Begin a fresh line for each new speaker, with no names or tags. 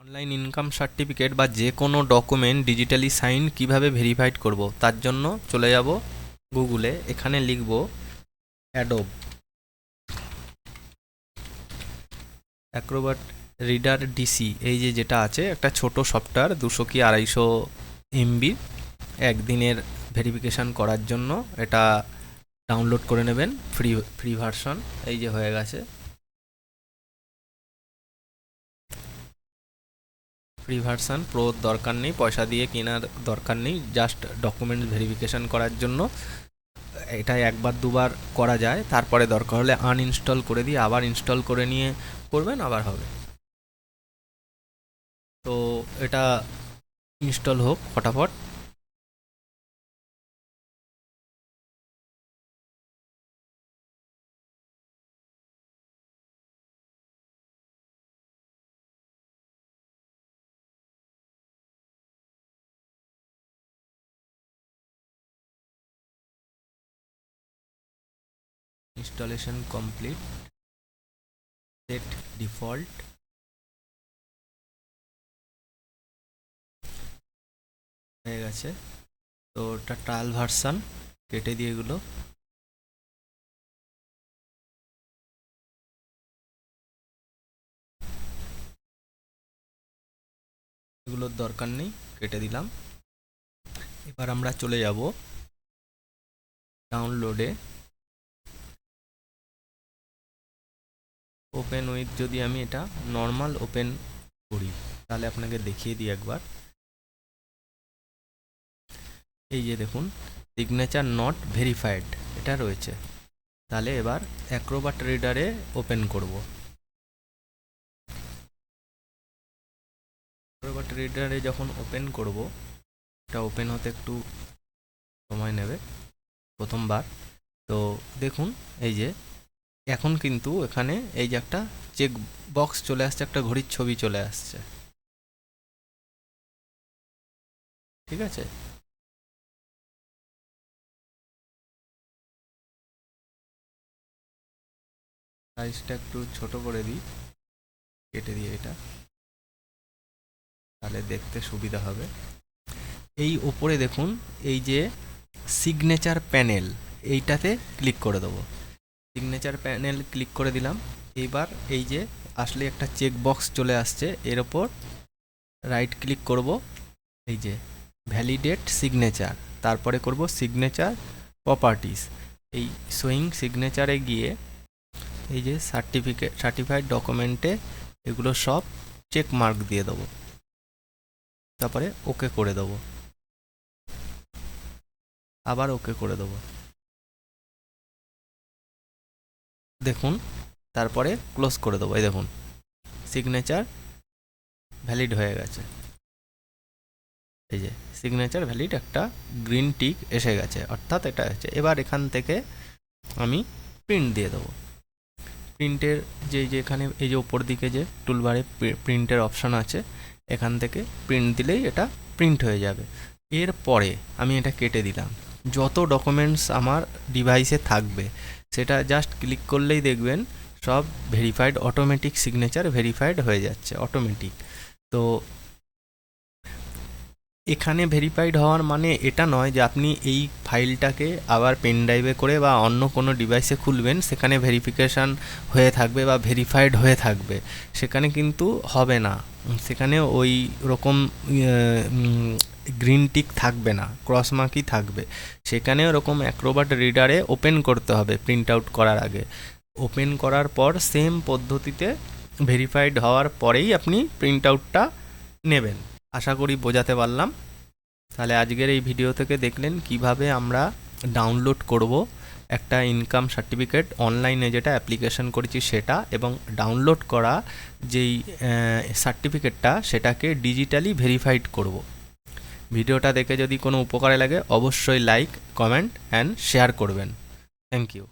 Online income certificate বা যে কোনো ডকুমেন্ট ডিজিটালি সাইন কিভাবে ভেরিফাইড করব তার জন্য চলে যাব গুগলে। এখানে লিখব অ্যাডোব অ্যাক্রোবাট রিডার ডিসি। এই যে যেটা আছে একটা ছোট সফটওয়্যার 200 কি 250 MB একদিনের ভেরিফিকেশান করার জন্য এটা ডাউনলোড করে নেবেন ফ্রি ভার্সন। এই যে হয়ে গেছে ফ্রি ভার্সন, প্রো দরকার নেই, পয়সা দিয়ে কেনার দরকার নেই, জাস্ট ডকুমেন্টস ভেরিফিকেশান করার জন্য। এটা একবার দুবার করা যায়, তারপরে দরকার হলে আনইনস্টল করে দিয়ে আবার ইনস্টল করে নিয়ে করবেন, আবার হবে। তো এটা ইনস্টল হোক ফটাফট। Installation complete, set default. হয়ে গেছে। তো এটা ট্রায়াল ভার্সান, কেটে দিয়ে এগুলো। এগুলোর দরকার নেই, কেটে দিলাম। এবার আমরা চলে যাব ডাউনলোডে। ওপেন উইথ, যদি আমি এটা নর্মাল ওপেন করি তাহলে আপনাকে দেখিয়ে দিই একবার। এই যে দেখুন সিগনেচার নট ভেরিফাইড এটা রয়েছে। তাহলে এবার অ্যাক্রোবাট রিডারে ওপেন করব। অ্যাক্রোবাট রিডারে যখন ওপেন করব, এটা ওপেন হতে একটু সময় নেবে প্রথমবার। তো দেখুন এই যে এখন কিন্তু এখানে এই যে একটা চেক বক্স চলে আসছে, একটা ঘড়ির ছবি চলে আসছে, ঠিক আছে। সাইজটা একটু ছোট করে দিই, কেটে দিয়ে এটা, তাহলে দেখতে সুবিধা হবে। এই ওপরে দেখুন এই যে সিগনেচার প্যানেল, এইটাতে ক্লিক করে দেবো। সিগনেচার প্যানেল ক্লিক করে দিলাম। এবার এই যে আসলে একটা চেক বক্স চলে আসছে, এর ওপর রাইট ক্লিক করব। এই যে ভ্যালিডেট সিগনেচার, তারপরে করব সিগনেচার প্রপার্টিস। এই শোয়িং সিগনেচারে গিয়ে এই যে সার্টিফাইড ডকুমেন্টে এগুলো সব চেক মার্ক দিয়ে দেবো, তারপরে ওকে করে দেবো, আবার ওকে করে দেবো। দেখুন তারপরে ক্লোজ করে দেবো। এই দেখুন সিগনেচার ভ্যালিড হয়ে গেছে। এই যে সিগনেচার ভ্যালিড একটা গ্রিন টিক এসে গেছে, অর্থাৎ এটা হচ্ছে। এবার এখান থেকে আমি প্রিন্ট দিয়ে দেবো। প্রিন্টের যে এখানে এই যে ওপর দিকে যে টুলবারে প্রিন্টের অপশান আছে, এখান থেকে প্রিন্ট দিলেই এটা প্রিন্ট হয়ে যাবে। এরপরে আমি এটা কেটে দিলাম। যত ডকুমেন্টস আমার ডিভাইসে থাকবে সেটা জাস্ট ক্লিক করলেই দেখবেন সব ভেরিফাইড, অটোমেটিক সিগনেচার ভেরিফাইড হয়ে যাচ্ছে অটোমেটিক। তো এখানে ভেরিফাইড হওয়ার মানে এটা নয় যে আপনি এই ফাইলটাকে আবার পেন ড্রাইভে করে বা অন্য কোনো ডিভাইসে খুলবেন, সেখানে ভেরিফিকেশান হয়ে থাকবে বা ভেরিফাইড হয়ে থাকবে, সেখানে কিন্তু হবে না। সেখানে ওই রকম গ্রিন টিক থাকবে না, ক্রস মার্কই থাকবে। সেখানে ওরকম অ্যাক্রোবাট রিডারে ওপেন করতে হবে প্রিন্ট আউট করার আগে। ওপেন করার পর সেম পদ্ধতিতে ভেরিফাইড হওয়ার পরেই আপনি প্রিন্ট আউটটা নেবেন। আশা করি বোঝাতে পারলাম। তাহলে আজকের এই ভিডিও থেকে দেখলেন কিভাবে আমরা ডাউনলোড করব একটা ইনকাম সার্টিফিকেট অনলাইনে, যেটা অ্যাপ্লিকেশন করেছি সেটা, এবং ডাউনলোড করা যেই সার্টিফিকেটটা সেটাকে ডিজিটালি ভেরিফাইড করব। ভিডিওটা দেখে যদি কোনো উপকারে লাগে অবশ্যই লাইক, কমেন্ট অ্যান্ড শেয়ার করবেন। Thank you.